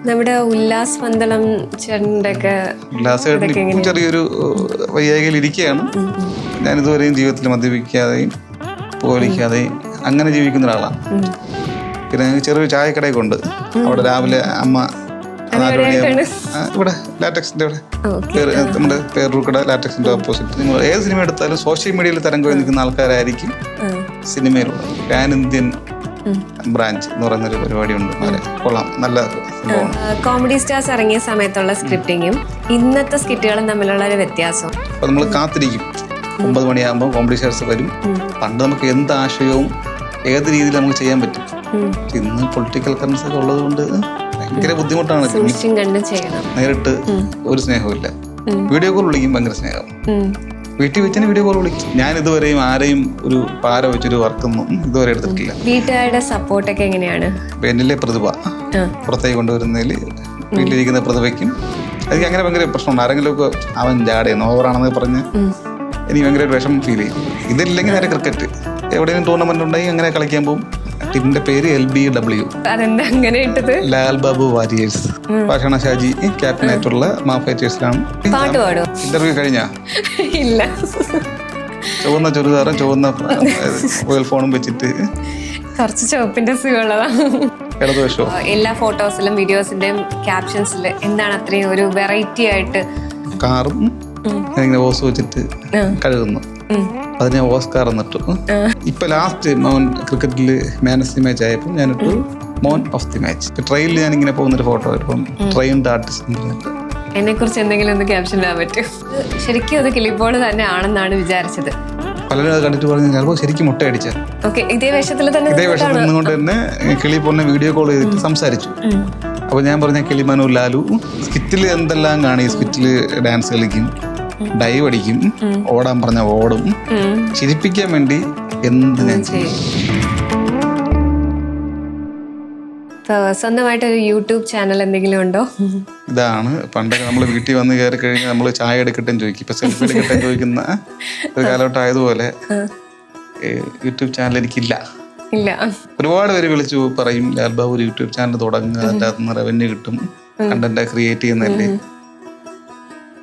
നമ്മുടെ ഉല്ലാസ് പന്തളം ചേട്ടൻ്റെയൊക്കെ ചെറിയൊരു വയ്യാകയിൽ ഇരിക്കുകയാണ്. ഞാനിതുവരെയും ജീവിതത്തിൽ മദ്യപിക്കാതെയും പോലിക്കാതെയും അങ്ങനെ ജീവിക്കുന്ന ഒരാളാണ്. പിന്നെ ചെറിയൊരു ചായക്കടയൊക്കെ ഉണ്ട്. അവിടെ രാവിലെ അമ്മ 4 മണിയാകുമ്പോൾ ഇവിടെ ലാറ്റക്സിന്റെ ഇവിടെ നമ്മുടെ പേരൂർക്കട ലാറ്റക്സിന്റെ ഓപ്പോസിറ്റ്. നിങ്ങൾ ഏത് സിനിമ എടുത്താലും സോഷ്യൽ മീഡിയയിൽ തരംഗം നിൽക്കുന്ന ആൾക്കാരായിരിക്കും സിനിമയിലുള്ളത്. പാൻ ഇന്ത്യൻ ബ്രാഞ്ച് എന്ന് പറയുന്നൊരു പരിപാടിയുണ്ട്. കൊള്ളാം, നല്ല സംഭവമാണ്. കോമഡി സ്റ്റാർസ് ഇറങ്ങിയ സമയത്തുള്ള സ്ക്രിപ്റ്റിങ്ങും ഇന്നത്തെ സ്കിറ്റുകളും തമ്മിലുള്ള ഒരു വ്യത്യാസം. അപ്പൊ നമ്മൾ കാത്തിരിക്കും 9 മണിയാകുമ്പോൾ കോമഡി സ്റ്റാർസ് വരും. പണ്ട് നമുക്ക് എന്ത് ആശയവും ഏത് രീതിയിൽ നമുക്ക് ചെയ്യാൻ പറ്റും. ഇന്ന് പൊളിറ്റിക്കൽ കറൻസ് ഒക്കെ ഉള്ളത് കൊണ്ട് ഭയങ്കര ബുദ്ധിമുട്ടാണ്. നേരിട്ട് ഒരു സ്നേഹമില്ല. വീഡിയോ കോൾ വിളിക്കും, ഭയങ്കര സ്നേഹം. വീട്ടിൽ വെച്ചാൽ വീഡിയോ കോൾ വിളിക്കും. ഞാൻ ഇതുവരെയും ആരെയും ഒരു പാര വെച്ചൊരു വർക്കൊന്നും ഇതുവരെ എടുത്തിട്ടില്ല. വീട്ടുകാരുടെ സപ്പോർട്ടൊക്കെ എങ്ങനെയാണ്? എന്നിലെ പ്രതിഭ പുറത്തേക്ക് കൊണ്ടുവരുന്നതിൽ വീട്ടിലിരിക്കുന്ന പ്രതിഭയ്ക്കും എനിക്ക് അങ്ങനെ ഭയങ്കര പ്രശ്നമുണ്ട്. ആരെങ്കിലുമൊക്കെ അവൻ ജാടയാണ് ഓവറാണെന്ന് പറഞ്ഞ് എനിക്ക് ഭയങ്കര വിഷമം ഫീൽ ചെയ്യും. ഇതില്ലെങ്കിൽ നേരെ ക്രിക്കറ്റ് എവിടെയെങ്കിലും ടൂർണമെന്റ് ഉണ്ടെങ്കിൽ അങ്ങനെ കളിക്കാൻ പോകും. ടീമിന്റെ പേര് LBW, ലാൽ ബാബു വാരിയേഴ്സ്. ഭാഷണ ഷാജി ക്യാപ്റ്റനായിട്ടുള്ള മാഫേറ്റേഴ്സിലാണ്. ഇന്റർവ്യൂ കഴിഞ്ഞാ ഇല്ല. ചുവന്ന ചുരിദാറും ചുവന്ന മൊബൈൽ ഫോണും വെച്ചിട്ട് കുറച്ച് ചുവപ്പിന്റെ ഇടതുവശോ എല്ലാ ഫോട്ടോസിലും വീഡിയോസിന്റെയും ക്യാപ്ഷൻസിൽ എന്താണ് അത്രയും ഒരു വെറൈറ്റി ആയിട്ട് കാറും ഇങ്ങനെ ഓസ് വെച്ചിട്ട് കഴുകുന്നു. അതിനെ ഓസ്കാർ എന്നിട്ടു. ഇപ്പൊ ലാസ്റ്റ് മോൻ ക്രിക്കറ്റില് മാൻ ഓഫ് ദി മാച്ച് ആയപ്പോൾ ഞാനിട്ടു മോൻ ഓഫ് ദി മാച്ച്. ട്രെയിനിൽ ഞാൻ ഇങ്ങനെ പോകുന്നൊരു ഫോട്ടോ ഇപ്പം ട്രെയിൻഡ് ആർട്ടിസ്റ്റ്. എന്നെ കുറിച്ച് എന്തെങ്കിലും ഒന്ന് ക്യാപ്ഷൻ ഇടാൻ പറ്റും? ശരിക്കും അത് കിളിപ്പോൾ തന്നെ ആണെന്നാണ് വിചാരിച്ചത്. പലരും അത് കണ്ടിട്ട് പറഞ്ഞു ചിലപ്പോൾ ശരിക്കും മുട്ടയടിച്ച ഇതേ വേഷത്തിൽ നിന്നുകൊണ്ട് തന്നെ കിളിപ്പോളിനെ വീഡിയോ കോൾ ചെയ്തിട്ട് സംസാരിച്ചു. അപ്പൊ ഞാൻ പറഞ്ഞ കിളിമനു ലാലു സ്കിറ്റിൽ എന്തെല്ലാം കാണി. സ്കിറ്റില് ഡാൻസ് കളിക്കും, ഡൈവ് അടിക്കും, ഓടാൻ പറഞ്ഞ ഓടും. ചിരിപ്പിക്കാൻ വേണ്ടി എന്ത് ഞാൻ ചെയ്യും. സ്വന്തമായിട്ടൊരു യൂട്യൂബ് ചാനൽ എന്തെങ്കിലും ഉണ്ടോ? ഇതാണ് പണ്ടൊക്കെ നമ്മൾ വീട്ടിൽ വന്ന് കയറി കഴിഞ്ഞാൽ നമ്മൾ ചായ എടുക്കട്ടെന്ന് ചോദിക്കും. ഇപ്പൊ സെൽഫി എടുക്കട്ടെ ചോദിക്കുന്ന ഒരു കാലഘട്ടം ആയതുപോലെ യൂട്യൂബ് ചാനൽ എനിക്കില്ല. ഒരുപാട് പേര് വിളിച്ചു പറയും ലാൽ ബാബു ഒരു യൂട്യൂബ് ചാനൽ തുടങ്ങുക, അതിൻ്റെ അകത്ത് നിന്ന് റവന്യൂ കിട്ടും, കണ്ടന്റ് ക്രിയേറ്റ് ചെയ്യുന്നതല്ലേ.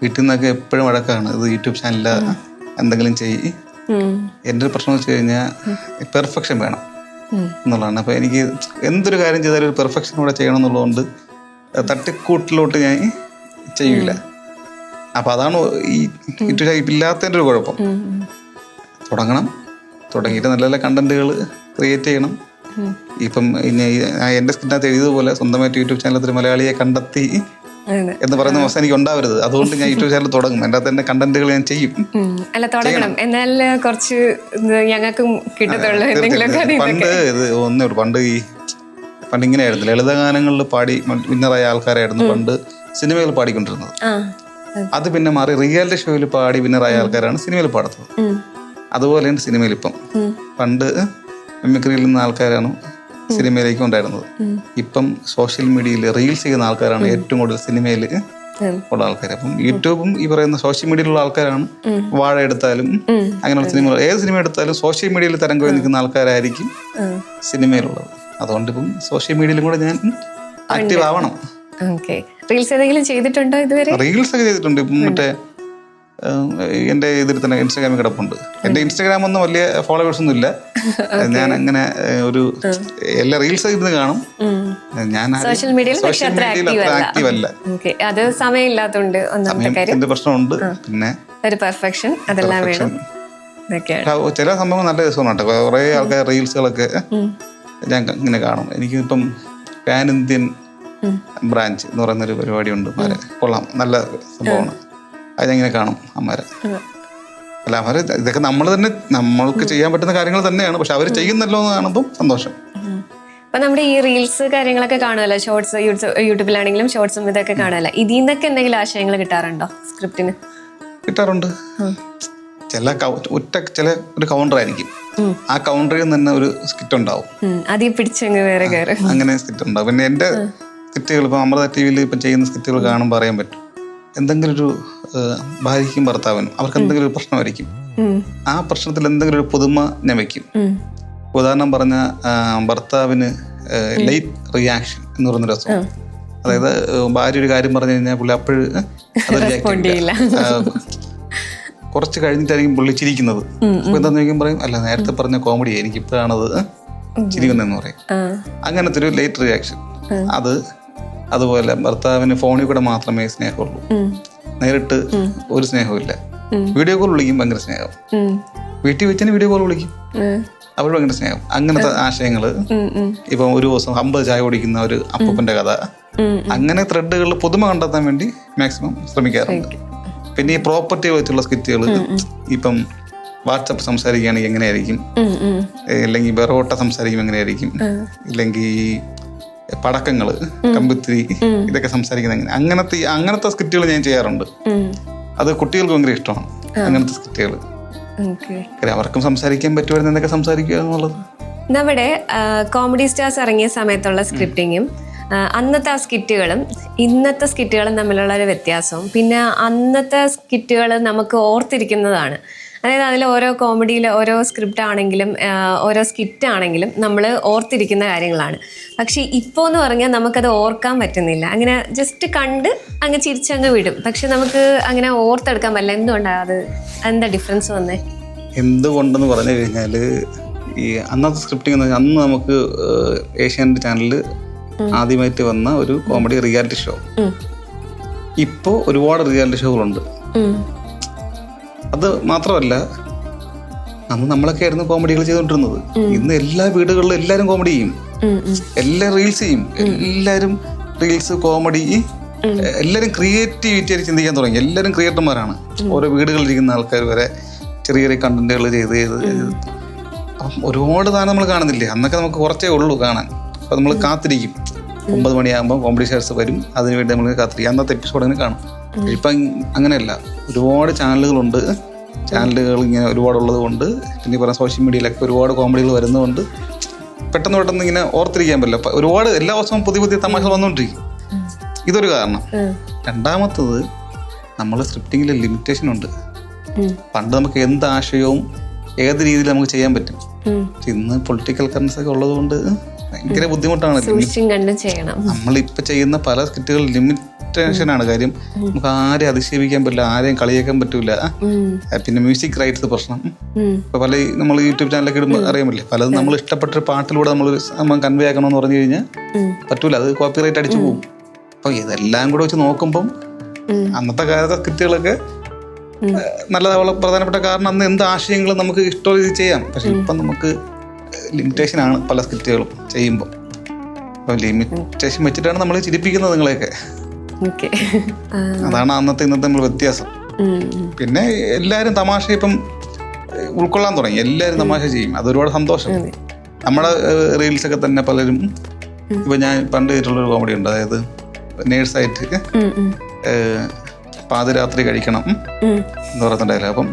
വീട്ടിൽ നിന്നൊക്കെ എപ്പോഴും വഴക്കാണ്, ഇത് യൂട്യൂബ് ചാനലിൽ എന്തെങ്കിലും ചെയ്യ്. എൻ്റെ ഒരു പ്രശ്നം വെച്ച് കഴിഞ്ഞാൽ പെർഫെക്ഷൻ വേണം എന്നുള്ളതാണ്. അപ്പോൾ എനിക്ക് എന്തൊരു കാര്യം ചെയ്താലും ഒരു പെർഫെക്ഷൻ കൂടെ ചെയ്യണം എന്നുള്ളതുകൊണ്ട് തട്ടിക്കൂട്ടിലോട്ട് ഞാൻ ചെയ്യില്ല. അപ്പം അതാണ് ഈ യൂട്യൂബ് ഇല്ലാത്തതിൻ്റെ ഒരു കുഴപ്പം. തുടങ്ങണം, തുടങ്ങിയിട്ട് നല്ല നല്ല കണ്ടന്റുകൾ ക്രിയേറ്റ് ചെയ്യണം. ഇപ്പം എൻ്റെ സ്കിന്നകത്ത് എഴുതിയതുപോലെ സ്വന്തമായിട്ട് യൂട്യൂബ് ചാനലത്തിൽ മലയാളിയെ കണ്ടെത്തി എന്ന് പറയുന്ന അവസ്ഥ എനിക്ക് ഉണ്ടാവരുത്. അതുകൊണ്ട് ഞാൻ യൂട്യൂബ് ചാനൽ തുടങ്ങും. എൻ്റെ അകത്ത് തന്നെ കണ്ടന്റുകൾ ഞാൻ ചെയ്യും. അല്ല തുടങ്ങണം, എന്നാൽ കുറച്ച് ഞങ്ങൾക്കും കിട്ടത്തുള്ളൂ. പണ്ട് ഇത് ഒന്നേ പണ്ട് ഇങ്ങനെയായിരുന്നു, ലളിതഗാനങ്ങളിൽ പാടി വിന്നറായ ആൾക്കാരായിരുന്നു പണ്ട് സിനിമയിൽ പാടിക്കൊണ്ടിരുന്നത്. അത് പിന്നെ മാറി റിയാലിറ്റി ഷോയിൽ പാടി വിന്നറായ ആൾക്കാരാണ് സിനിമയിൽ പാടുന്നത്. അതുപോലെയാണ് സിനിമയിൽ ഇപ്പം. പണ്ട് മിമിക്രിയിൽ നിന്ന ആൾക്കാരാണ് സിനിമയിലേക്ക് ഉണ്ടായിരുന്നത്. ഇപ്പം സോഷ്യൽ മീഡിയയിൽ റീൽസ് ചെയ്യുന്ന ആൾക്കാരാണ് ഏറ്റവും കൂടുതൽ സിനിമയിൽ ഉള്ള ആൾക്കാർ. അപ്പം യൂട്യൂബും ഈ പറയുന്ന സോഷ്യൽ മീഡിയയിലുള്ള ആൾക്കാരാണ്. വാഴ എടുത്താലും അങ്ങനെയുള്ള സിനിമകൾ ഏത് സിനിമ എടുത്താലും സോഷ്യൽ മീഡിയയിൽ തരംഗം നിൽക്കുന്ന ആൾക്കാരായിരിക്കും സിനിമയിലുള്ളത്. അതുകൊണ്ട് ഇപ്പം സോഷ്യൽ മീഡിയയിലും കൂടെ ഞാൻ ആക്റ്റീവ് ആവണം. റീൽസ് ഏതെങ്കിലും ചെയ്തിട്ടുണ്ടോ ഇതുവരെ? റീൽസ് ഒക്കെ ചെയ്തിട്ടുണ്ട്. ഇപ്പം മറ്റേ എൻ്റെ ഇതിൽ തന്നെ ഇൻസ്റ്റാഗ്രാമിൽ കിടപ്പുണ്ട്. എൻ്റെ ഇൻസ്റ്റാഗ്രാം ഒന്നും വലിയ ഫോളോവേഴ്സ് ഒന്നും ഇല്ല. ഞാൻ അങ്ങനെ ഒരു എല്ലാ റീൽസ് ഇരുന്ന് കാണും. ഞാൻ സോഷ്യൽ മീഡിയയിൽ ആക്റ്റീവ് അല്ല. അത് സമയമില്ലാത്തതുകൊണ്ട് സമയത്തിന്റെ പ്രശ്നമുണ്ട്. പിന്നെ ഒരു പെർഫെക്ഷൻ അതെല്ലാം വേണം. ചില സംഭവം നല്ല രസമാണ് കേട്ടോ. കുറേ ആൾക്കാർ റീൽസുകളൊക്കെ ഞാൻ ഇങ്ങനെ കാണും. എനിക്കിപ്പം പാൻ ഇന്ത്യൻ ബ്രാഞ്ച് എന്ന് പറയുന്നൊരു പരിപാടിയുണ്ട്. കൊള്ളാം, നല്ല സംഭവമാണ്. അത് ഞാൻ ഇങ്ങനെ കാണും അമ്മമാരെ. അല്ല അവര് ഇതൊക്കെ നമ്മൾ തന്നെ നമ്മൾക്ക് ചെയ്യാൻ പറ്റുന്ന കാര്യങ്ങൾ തന്നെയാണ്. പക്ഷെ അവർ ചെയ്യുന്നല്ലോ എന്ന് കാണുമ്പോൾ സന്തോഷം. അപ്പൊ നമ്മുടെ ഈ റീൽസ് കാര്യങ്ങളൊക്കെ കാണുമല്ലോ, ഷോർട്സ് യൂട്യൂബിലാണെങ്കിലും ഷോർട്സും ഇതൊക്കെ കാണുമല്ലോ. ഇതിൽ നിന്നൊക്കെ എന്തെങ്കിലും ആശയങ്ങൾ കിട്ടാറുണ്ടോ സ്ക്രിപ്റ്റിന്? കിട്ടാറുണ്ട്. ചില ഒരു കൗണ്ടർ ആയിരിക്കും. ആ കൗണ്ടറിൽ നിന്ന് തന്നെ ഒരു സ്കിറ്റ് ഉണ്ടാവും. അതിൽ പിടിച്ചങ്ങ് വേറെ അങ്ങനെ സ്കിറ്റ് ഉണ്ടാവും. പിന്നെ എൻ്റെ സ്കിറ്റുകൾ ഇപ്പം അമൃത TV ഇപ്പം ചെയ്യുന്ന സ്കിറ്റുകൾ കാണുമ്പോൾ അറിയാൻ പറ്റും. എന്തെങ്കിലും ഒരു ഭാര്യയ്ക്കും ഭർത്താവിനും അവർക്ക് എന്തെങ്കിലും ഒരു പ്രശ്നമായിരിക്കും. ആ പ്രശ്നത്തിൽ എന്തെങ്കിലും ഒരു പുതുമ ഞാൻ വെക്കും. ഉദാഹരണം പറഞ്ഞ ഭർത്താവിന് ലേറ്റ് റിയാക്ഷൻ എന്ന് പറയുന്ന രസം. അതായത് ഭാര്യ ഒരു കാര്യം പറഞ്ഞു കഴിഞ്ഞാൽ പുള്ളി അപ്പോഴും അത് react ചെയ്യില്ല. കുറച്ച് കഴിഞ്ഞിട്ടായിരിക്കും പുള്ളി ചിരിക്കുന്നത്. അപ്പൊ എന്താന്ന് ചോദിക്കുമ്പോൾ പറയും, അല്ല നേരത്തെ പറഞ്ഞ കോമഡി എനിക്ക് ഇപ്പോഴാണത് ചിരിക്കുന്നതെന്ന് പറയും. അങ്ങനത്തെ ഒരു ലേറ്റ് റിയാക്ഷൻ. അതുപോലെ ഭർത്താവിന് ഫോണിൽ കൂടെ മാത്രമേ സ്നേഹമുള്ളൂ, നേരിട്ട് ഒരു സ്നേഹമില്ല. വീഡിയോ കോൾ വിളിക്കും, ഭയങ്കര സ്നേഹം. വീട്ടിൽ വെച്ചാൽ വീഡിയോ കോൾ വിളിക്കും, അവർ ഭയങ്കര സ്നേഹം. അങ്ങനത്തെ ആശയങ്ങള്. ഇപ്പം ഒരു ദിവസം 50 ചായ കുടിക്കുന്ന ഒരു അപ്പൂപ്പന്റെ കഥ, അങ്ങനെ ത്രെഡുകളിൽ പുതുമ കണ്ടെത്താൻ വേണ്ടി മാക്സിമം ശ്രമിക്കാറുണ്ട്. പിന്നെ ഈ പ്രോപ്പർട്ടി വെച്ചുള്ള സ്കിറ്റുകൾ, ഇപ്പം വാട്സപ്പ് സംസാരിക്കുകയാണെങ്കിൽ എങ്ങനെയായിരിക്കും, ഇല്ലെങ്കിൽ ബെറോട്ട സംസാരിക്കും എങ്ങനെയായിരിക്കും, ഇല്ലെങ്കിൽ പടക്കങ്ങള്, കമ്പിത്തിരി, ഇതൊക്കെ സംസാരിക്കുന്നത് എങ്ങനെ, അങ്ങനത്തെ സ്കിറ്റുകൾ ഞാൻ ചെയ്യാറുണ്ട്. അത് കുട്ടികൾക്ക് ഭയങ്കര ഇഷ്ടമാണ് അങ്ങനത്തെ സ്കിറ്റുകൾ. അവർക്കും സംസാരിക്കാൻ പറ്റുമായിരുന്നു എന്തൊക്കെ സംസാരിക്കുക എന്നുള്ളത്. നമ്മുടെ കോമഡി സ്റ്റാർസ് ഇറങ്ങിയ സമയത്തുള്ള സ്ക്രിപ്റ്റിങ്ങും അന്നത്തെ ആ സ്കിറ്റുകളും ഇന്നത്തെ സ്കിറ്റുകളും തമ്മിലുള്ള ഒരു വ്യത്യാസവും, പിന്നെ അന്നത്തെ സ്കിറ്റുകൾ നമുക്ക് ഓർത്തിരിക്കുന്നതാണ്. അതായത് അതിൽ ഓരോ കോമഡിയിൽ ഓരോ സ്ക്രിപ്റ്റ് ആണെങ്കിലും ഓരോ സ്കിറ്റ് ആണെങ്കിലും നമ്മൾ ഓർത്തിരിക്കുന്ന കാര്യങ്ങളാണ്. പക്ഷെ ഇപ്പോൾ എന്ന് പറഞ്ഞാൽ നമുക്കത് ഓർക്കാൻ പറ്റുന്നില്ല. അങ്ങനെ ജസ്റ്റ് കണ്ട് അങ്ങ് ചിരിച്ചങ്ങ് വിടും. പക്ഷെ നമുക്ക് അങ്ങനെ ഓർത്തെടുക്കാൻ പറ്റില്ല. എന്തുകൊണ്ടാണ് അത്? എന്താ ഡിഫറൻസ് വന്നേ? എന്തുകൊണ്ടെന്ന് പറഞ്ഞു കഴിഞ്ഞാൽ, ഈ അന്നത്തെ സ്ക്രിപ്റ്റിംഗ് എന്ന് പറഞ്ഞാൽ, അന്ന് നമുക്ക് ഏഷ്യാനെറ്റ് ചാനലിൽ ആദ്യമായിട്ട് വന്ന ഒരു കോമഡി റിയാലിറ്റി ഷോ. ഇപ്പോൾ ഒരുപാട് റിയാലിറ്റി ഷോകളുണ്ട്. അത് മാത്രമല്ല, അന്ന് നമ്മളൊക്കെ ആയിരുന്നു കോമഡികൾ ചെയ്തുകൊണ്ടിരുന്നത്. ഇന്ന് എല്ലാ വീടുകളിലും എല്ലാവരും കോമഡി ചെയ്യും, എല്ലാവരും റീൽസ് ചെയ്യും, എല്ലാവരും റീൽസ്, കോമഡി, എല്ലാവരും ക്രിയേറ്റിവിറ്റി ആയിട്ട് ചിന്തിക്കാൻ തുടങ്ങി. എല്ലാവരും ക്രിയേറ്റർമാരാണ്. ഓരോ വീടുകളിലിരിക്കുന്ന ആൾക്കാർ വരെ ചെറിയ ചെറിയ കണ്ടന്റുകൾ ചെയ്ത് അപ്പം ഒരുപാട് താരം നമ്മൾ കാണുന്നില്ലേ. അന്നൊക്കെ നമുക്ക് കുറച്ചേ ഉള്ളൂ കാണാൻ. അപ്പം നമ്മൾ കാത്തിരിക്കും, 9 മണിയാകുമ്പോൾ കോമഡി ഷോസ് വരും, അതിനുവേണ്ടി നമ്മൾ കാത്തിരിക്കും. അന്നത്തെ എപ്പിസോഡ് അങ്ങനെ കാണും. ഇപ്പം അങ്ങനെയല്ല, ഒരുപാട് ചാനലുകളുണ്ട്. ചാനലുകൾ ഇങ്ങനെ ഒരുപാടുള്ളത് കൊണ്ട്, പിന്നെ പറഞ്ഞ സോഷ്യൽ മീഡിയയിലൊക്കെ ഒരുപാട് കോമഡികൾ വരുന്നതുകൊണ്ട് പെട്ടെന്ന് ഇങ്ങനെ ഓർത്തിരിക്കാൻ പറ്റില്ല. ഒരുപാട് എല്ലാ ദിവസവും പുതിയ തമാശകൾ വന്നുകൊണ്ടിരിക്കും. ഇതൊരു കാരണം. രണ്ടാമത്തത്, നമ്മൾ സ്ക്രിപ്റ്റിങ്ങിൽ ലിമിറ്റേഷൻ ഉണ്ട്. പണ്ട് നമുക്ക് എന്ത് ആശയവും ഏത് രീതിയിൽ നമുക്ക് ചെയ്യാൻ പറ്റും. ഇന്ന് പൊളിറ്റിക്കൽ കറൻസ് ഒക്കെ ഉള്ളത് കൊണ്ട് ഭയങ്കര ബുദ്ധിമുട്ടാണ്. നമ്മളിപ്പോൾ ചെയ്യുന്ന പല സ്കിറ്റുകൾ ലിമിറ്റേഷനാണ്. കാര്യം നമുക്ക് ആരെയും അധിക്ഷേപിക്കാൻ പറ്റില്ല, ആരെയും കളിയാക്കാൻ പറ്റൂല. പിന്നെ മ്യൂസിക് റൈറ്റ്സ് പ്രശ്നം. ഇപ്പൊ പല നമ്മൾ യൂട്യൂബ് ചാനലൊക്കെ ഇടുമ്പോൾ അറിയാമല്ലേ, പലതും നമ്മൾ ഇഷ്ടപ്പെട്ടൊരു പാട്ടിലൂടെ നമ്മൾ കൺവേ ആക്കണമെന്ന് പറഞ്ഞു കഴിഞ്ഞാൽ പറ്റൂല, അത് കോപ്പി റൈറ്റ് അടിച്ചു പോകും. അപ്പൊ ഇതെല്ലാം കൂടെ വെച്ച് നോക്കുമ്പം അന്നത്തെ കാലത്തെ സ്കിറ്റുകളൊക്കെ നല്ലതാവുള്ള പ്രധാനപ്പെട്ട കാരണം, അന്ന് എന്ത് ആശയങ്ങളും നമുക്ക് ഇഷ്ടമുള്ള ഇത് ചെയ്യാം. പക്ഷെ ഇപ്പം നമുക്ക് ലിമിറ്റേഷനാണ് പല സ്ക്രിപ്റ്റുകളും ചെയ്യുമ്പോൾ. അപ്പം ലിമിറ്റേഷൻ വെച്ചിട്ടാണ് നമ്മൾ ചിരിപ്പിക്കുന്നത് നിങ്ങളെയൊക്കെ. അതാണ് അന്നത്തെ ഇന്നത്തെ നമ്മൾ വ്യത്യാസം. പിന്നെ എല്ലാവരും തമാശ ഇപ്പം ഉൾക്കൊള്ളാൻ തുടങ്ങി, എല്ലാവരും തമാശ ചെയ്യും. അതൊരുപാട് സന്തോഷം. നമ്മുടെ റീൽസൊക്കെ തന്നെ പലരും, ഇപ്പം ഞാൻ പണ്ട് ചെയ്തിട്ടുള്ളൊരു കോമഡി ഉണ്ട്. അതായത് നേഴ്സായിട്ട് പാതിരാത്രി കഴിക്കണം എന്ന് പറയുന്നുണ്ടായില്ല. അപ്പം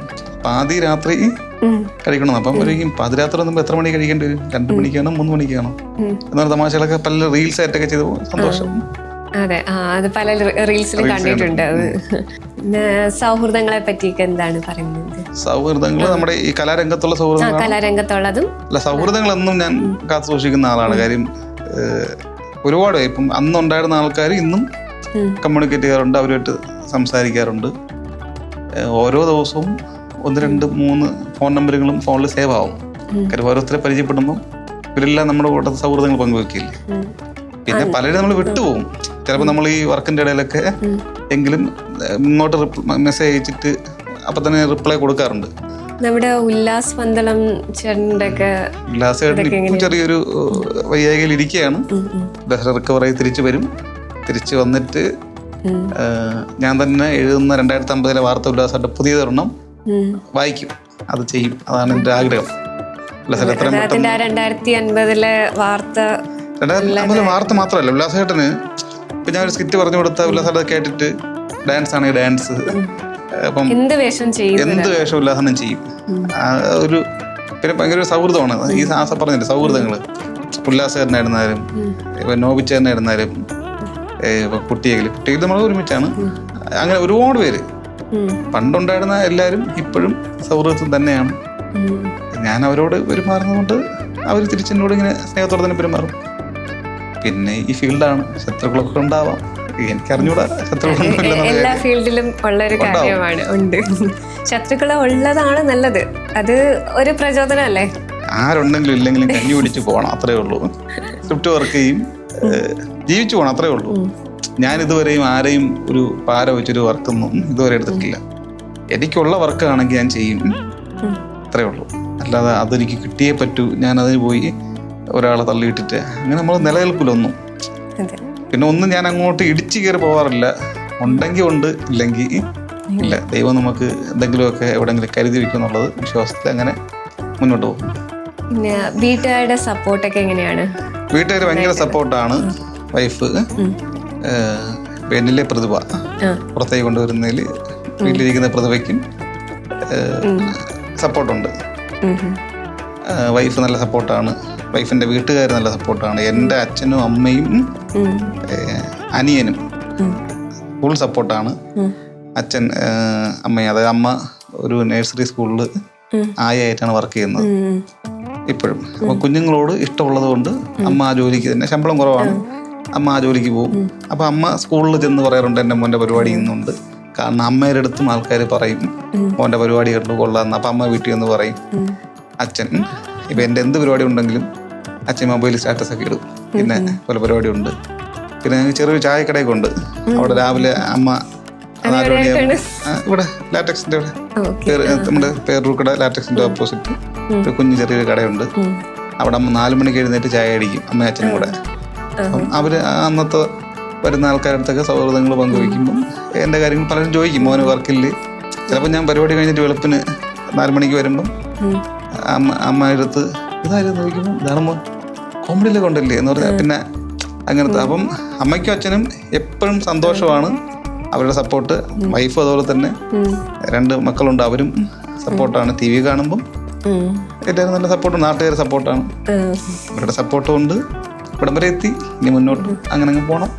പാതിരാത്രി കഴിക്കണം. അപ്പം ഒരിക്കലും പാതിരാത്രി വന്നുമ്പോൾ എത്ര മണി കഴിക്കേണ്ടി വരും? 2 മണിക്കാണോ 3 മണിക്കാണോ എന്നൊരു തമാശകളൊക്കെ പല റീൽസ് ആയിട്ടൊക്കെ ചെയ്ത് സന്തോഷം. അതെ, അത് പല റീൽസിലും കണ്ടിട്ടുണ്ട്. പിന്നെ സൗഹൃദങ്ങളെ പറ്റിയൊക്കെ എന്താണ് പറയുന്നത്? സൗഹൃദങ്ങൾ നമ്മുടെ ഈ കലാരംഗത്തുള്ള കലാരംഗത്തുള്ളതും അല്ല, സൗഹൃദങ്ങളെന്നും ഞാൻ കാത്തു സൂക്ഷിക്കുന്ന ആളാണ്. കാര്യം ഒരുപാട് ഇപ്പം അന്നുണ്ടായിരുന്ന ആൾക്കാർ ഇന്നും കമ്മ്യൂണിക്കേറ്റ് ചെയ്യാറുണ്ട്, അവരുമായിട്ട് സംസാരിക്കാറുണ്ട്. ഓരോ ദിവസവും 1, 2, 3 ഫോൺ നമ്പറുകളും ഫോണിൽ സേവ് ആവും. കാര്യം ഓരോരുത്തരെ പരിചയപ്പെടുമ്പോൾ ഇവരെല്ലാം നമ്മുടെ കൂട്ടത്തിൽ സൗഹൃദങ്ങൾ പങ്കുവെക്കില്ലേ. പിന്നെ പലരും നമ്മൾ വിട്ടുപോകും. ചിലപ്പോൾ നമ്മൾ ഈ വർക്കിൻ്റെ ഇടയിലൊക്കെ എങ്കിലും ഇങ്ങോട്ട് മെസ്സേജ് അയച്ചിട്ട് അപ്പം തന്നെ റിപ്ലൈ കൊടുക്കാറുണ്ട്. നമ്മുടെ ഉല്ലാസ് പന്തളം ചേട്ടൻ്റെ ഉല്ലാസ് ചേട്ടൻ ചെറിയൊരു വയ്യാകയിൽ ഇരിക്കുകയാണ്. റിക്കവറായി തിരിച്ചു വരും. തിരിച്ചു വന്നിട്ട് ഞാൻ തന്നെ എഴുതുന്ന 2050 വാർത്ത ഉല്ലാസമായിട്ട് പുതിയതൊരെണ്ണം വായിക്കും. അത് ചെയ്യും. അതാണ് എൻ്റെ ആഗ്രഹം. 2050 വാർത്ത മാത്രമല്ല, ഉല്ലാസേട്ടന് ഇപ്പം ഞാൻ ഒരു സ്കിറ്റ് പറഞ്ഞു കൊടുത്ത ഉല്ലാസേട്ടൻ കേട്ടിട്ട് ഡാൻസ് ആണെങ്കിൽ ഡാൻസ്, അപ്പം എന്ത് വേഷം ഉല്ലാസനം ചെയ്യും. ഒരു പിന്നെ ഭയങ്കര സൗഹൃദമാണ്. ഈ പറഞ്ഞില്ലേ സൗഹൃദങ്ങൾ, ഉല്ലാസേട്ടനായിരുന്നാലും നോബിച്ചേട്ടനായിരുന്നാലും കുട്ടികൾ നമ്മൾ ഒരുമിച്ചാണ്. അങ്ങനെ ഒരുപാട് പേര് പണ്ടുണ്ടായിരുന്ന എല്ലാവരും ഇപ്പോഴും സൗഹൃദത്തിൽ തന്നെയാണ്. ഞാൻ അവരോട് പെരുമാറുന്നതുകൊണ്ട് അവർ തിരിച്ചെന്നോട് ഇങ്ങനെ സ്നേഹത്തോടെ തന്നെ പെരുമാറും. പിന്നെ ഈ ഫീൽഡാണ്, ശത്രുക്കളൊക്കെ ഉണ്ടാവാം, എനിക്കറിഞ്ഞൂടാ. ശത്രുക്കളൊന്നും എല്ലാ ഫീൽഡിലും ഉള്ളൊരു കാര്യമാണ്. ഉണ്ട്, ശത്രുക്കൾ ഉള്ളതാണ് നല്ലത്. അത് ഒരു പ്രചോദനമല്ലേ. ആരുണ്ടെങ്കിലും ഇല്ലെങ്കിലും കഞ്ഞി പിടിച്ച് പോകണം, അത്രേ ഉള്ളൂ. സ്ക്രിപ്റ്റ് വർക്ക് ചെയ്യും, ജീവിച്ചു പോകണം, അത്രേ ഉള്ളൂ. ഞാൻ ഇതുവരെയും ആരെയും ഒരു പാര വെച്ചൊരു വർക്കൊന്നും ഇതുവരെ എടുത്തിട്ടില്ല. എനിക്കുള്ള വർക്കാണെങ്കിൽ ഞാൻ ചെയ്യും, അത്രേ ഉള്ളൂ. അല്ലാതെ അതെനിക്ക് കിട്ടിയേ പറ്റൂ, ഞാൻ അതിന് പോയി ഒരാളെ തള്ളിയിട്ടിട്ട് അങ്ങനെ നമ്മൾ നിലനിൽക്കില്ല ഒന്നും. പിന്നെ ഒന്നും ഞാൻ അങ്ങോട്ട് ഇടിച്ചു കയറി പോകാറില്ല. ഉണ്ടെങ്കിൽ ഉണ്ട്, ഇല്ലെങ്കിൽ ഇല്ല. ദൈവം നമുക്ക് എന്തെങ്കിലുമൊക്കെ എവിടെയെങ്കിലും കരുതി വെക്കും എന്നുള്ളത് വിശ്വാസത്തിൽ അങ്ങനെ മുന്നോട്ട് പോകും. പിന്നെ വീട്ടുകാരുടെ സപ്പോർട്ടൊക്കെ എങ്ങനെയാണ്? വീട്ടുകാർ ഭയങ്കര സപ്പോർട്ടാണ്. വൈഫ് എന്നിലെ പ്രതിഭ പുറത്തേക്ക് കൊണ്ടുവരുന്നതിൽ വീട്ടിലിരിക്കുന്ന പ്രതിഭയ്ക്കും സപ്പോർട്ടുണ്ട്. വൈഫ് നല്ല സപ്പോർട്ടാണ്. വൈഫിൻ്റെ വീട്ടുകാർ നല്ല സപ്പോർട്ടാണ്. എൻ്റെ അച്ഛനും അമ്മയും അനിയനും ഫുൾ സപ്പോർട്ടാണ്. അച്ഛൻ അമ്മയും, അതായത് അമ്മ ഒരു നഴ്സറി സ്കൂളിൽ ആയായിട്ടാണ് വർക്ക് ചെയ്യുന്നത് ഇപ്പോഴും. അപ്പോൾ കുഞ്ഞുങ്ങളോട് ഇഷ്ടമുള്ളത് കൊണ്ട് അമ്മ ആ ജോലിക്ക് തന്നെ, ശമ്പളം കുറവാണ്, അമ്മ ആ ജോലിക്ക് പോകും. അപ്പോൾ അമ്മ സ്കൂളിൽ ചെന്ന് പറയാറുണ്ട് എൻ്റെ മോൻ്റെ പരിപാടി ഇന്നുണ്ട്. കാരണം അമ്മയുടെ അടുത്തും ആൾക്കാർ പറയും മോൻ്റെ പരിപാടി കണ്ടു കൊള്ളാമെന്ന്. അപ്പം അമ്മ വീട്ടിൽ നിന്ന് പറയും. അച്ഛൻ ഇപ്പം എൻ്റെ എന്ത് പരിപാടി ഉണ്ടെങ്കിലും അച്ഛൻ മൊബൈലിൽ സ്റ്റാറ്റസ് ഒക്കെ ഇടും. പിന്നെ പല പരിപാടി ഉണ്ട്. പിന്നെ ഞങ്ങൾക്ക് ചെറിയൊരു ചായക്കടയൊക്കെ ഉണ്ട്. അവിടെ രാവിലെ അമ്മ 4 മണിയാകുമ്പോൾ ഇവിടെ ലാറ്റക്സിൻ്റെ ഇവിടെ നമ്മുടെ പേരൂർക്കട ലാറ്റക്സിൻ്റെ ഓപ്പോസിറ്റ് ഒരു കുഞ്ഞു ചെറിയൊരു കടയുണ്ട്. അവിടെ അമ്മ 4 മണിക്ക് എഴുന്നേറ്റ് ചായ അടിക്കും, അമ്മയും അച്ഛനും കൂടെ. അപ്പം അവർ അന്നത്തെ വരുന്ന ആൾക്കാരുടെ അടുത്തൊക്കെ സൗഹൃദങ്ങൾ പങ്കുവയ്ക്കുമ്പം എൻ്റെ കാര്യങ്ങൾ പലരും ചോദിക്കും, മോന് വർക്കില്ല. ചിലപ്പോൾ ഞാൻ പരിപാടി കഴിഞ്ഞിട്ട് വെളുപ്പിന് 4 മണിക്ക് വരുമ്പം അമ്മയുടെ അടുത്ത് ഇതായിരുന്നു ചോദിക്കുമ്പോൾ ഇതാണ് മോൻ കോമഡിയിലൊക്കെ ഉണ്ടല്ലേ എന്ന് പറഞ്ഞാൽ പിന്നെ അങ്ങനത്തെ. അപ്പം അമ്മയ്ക്കും അച്ഛനും എപ്പോഴും സന്തോഷമാണ്, അവരുടെ സപ്പോർട്ട്. വൈഫ് അതുപോലെ തന്നെ 2 മക്കളുണ്ട്, അവരും സപ്പോർട്ടാണ്. TV കാണുമ്പം എല്ലാവരും നല്ല സപ്പോർട്ട്, നാട്ടുകാർ സപ്പോർട്ടാണ്. അവരുടെ സപ്പോർട്ട് കൊണ്ട് ഇവിടം വരെ എത്തി. ഇനി മുന്നോട്ട് അങ്ങനെ അങ്ങ് പോകണം.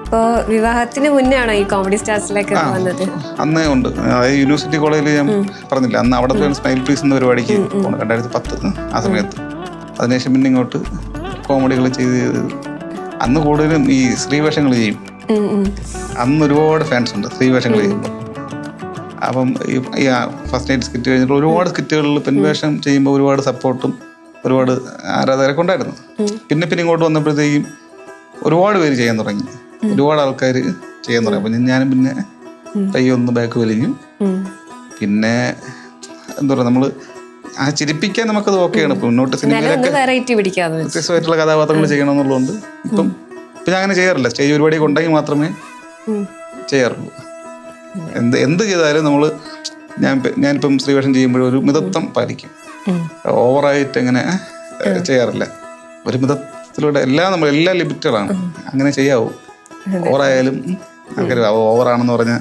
അപ്പോൾ വിവാഹത്തിന് മുന്നേ ആണോ ഈ കോമഡി സ്റ്റാർസിലേക്ക് വന്നത്? അന്നേ ഉണ്ട്. അതായത് യൂണിവേഴ്സിറ്റി കോളേജിൽ ഞാൻ പറഞ്ഞില്ല, അന്ന് അവിടെ സ്മൈൽ പ്ലീസ് എന്ന പരിപാടിക്ക് പോകണം 2010 ആ സമയത്ത്. അതിനുശേഷം പിന്നെ ഇങ്ങോട്ട് കോമഡികൾ ചെയ്ത് അന്ന് കൂടുതലും ഈ സ്ത്രീവേഷങ്ങൾ ചെയ്യും. അന്ന് ഒരുപാട് ഫാൻസ് ഉണ്ട് സ്ത്രീവേഷങ്ങൾ ചെയ്യുമ്പോൾ. അപ്പം ഈ ഫസ്റ്റ് നൈറ്റ് സ്കിറ്റ് കഴിഞ്ഞിട്ട് ഒരുപാട് സ്കിറ്റുകളിൽ പെൺവേഷം ചെയ്യുമ്പോൾ ഒരുപാട് സപ്പോർട്ടും ഒരുപാട് ആരാധകരൊക്കെ ഉണ്ടായിരുന്നു. പിന്നെ ഇങ്ങോട്ട് വന്നപ്പോഴത്തേക്കും ഒരുപാട് പേര് ചെയ്യാൻ തുടങ്ങി, ഒരുപാട് ആൾക്കാർ ചെയ്യാൻ തുടങ്ങി. അപ്പം ഞാനും പിന്നെ പയ്യൊന്ന് ബാക്ക് വലിഞ്ഞു. പിന്നെ എന്താ പറയുക, നമ്മൾ ആ ചിരിപ്പിക്കാൻ നമുക്കത് ഓക്കെയാണ്. ഇപ്പം മുന്നോട്ട് സിനിമയിലൊക്കെ വ്യത്യസ്തമായിട്ടുള്ള കഥാപാത്രങ്ങൾ ചെയ്യണമെന്നുള്ളതുകൊണ്ട് ഇപ്പം ഞാൻ അങ്ങനെ ചെയ്യാറില്ല. സ്റ്റേജ് പരിപാടിയൊക്കെ ഉണ്ടെങ്കിൽ മാത്രമേ ചെയ്യാറുള്ളൂ. എന്ത് ചെയ്താലും നമ്മൾ ഞാനിപ്പം സ്ത്രീവേഷം ചെയ്യുമ്പോഴും ഒരു മിതത്വം പാലിക്കും. ഓവറായിട്ട് എങ്ങനെ ചെയ്യാറില്ല. ഒരു മിതത്തിലൂടെ എല്ലാ ലിമിറ്റഡാണ്, അങ്ങനെ ചെയ്യാവൂ. ഓവറായാലും ആൾക്കാർ ഓവറാണെന്ന് പറഞ്ഞാൽ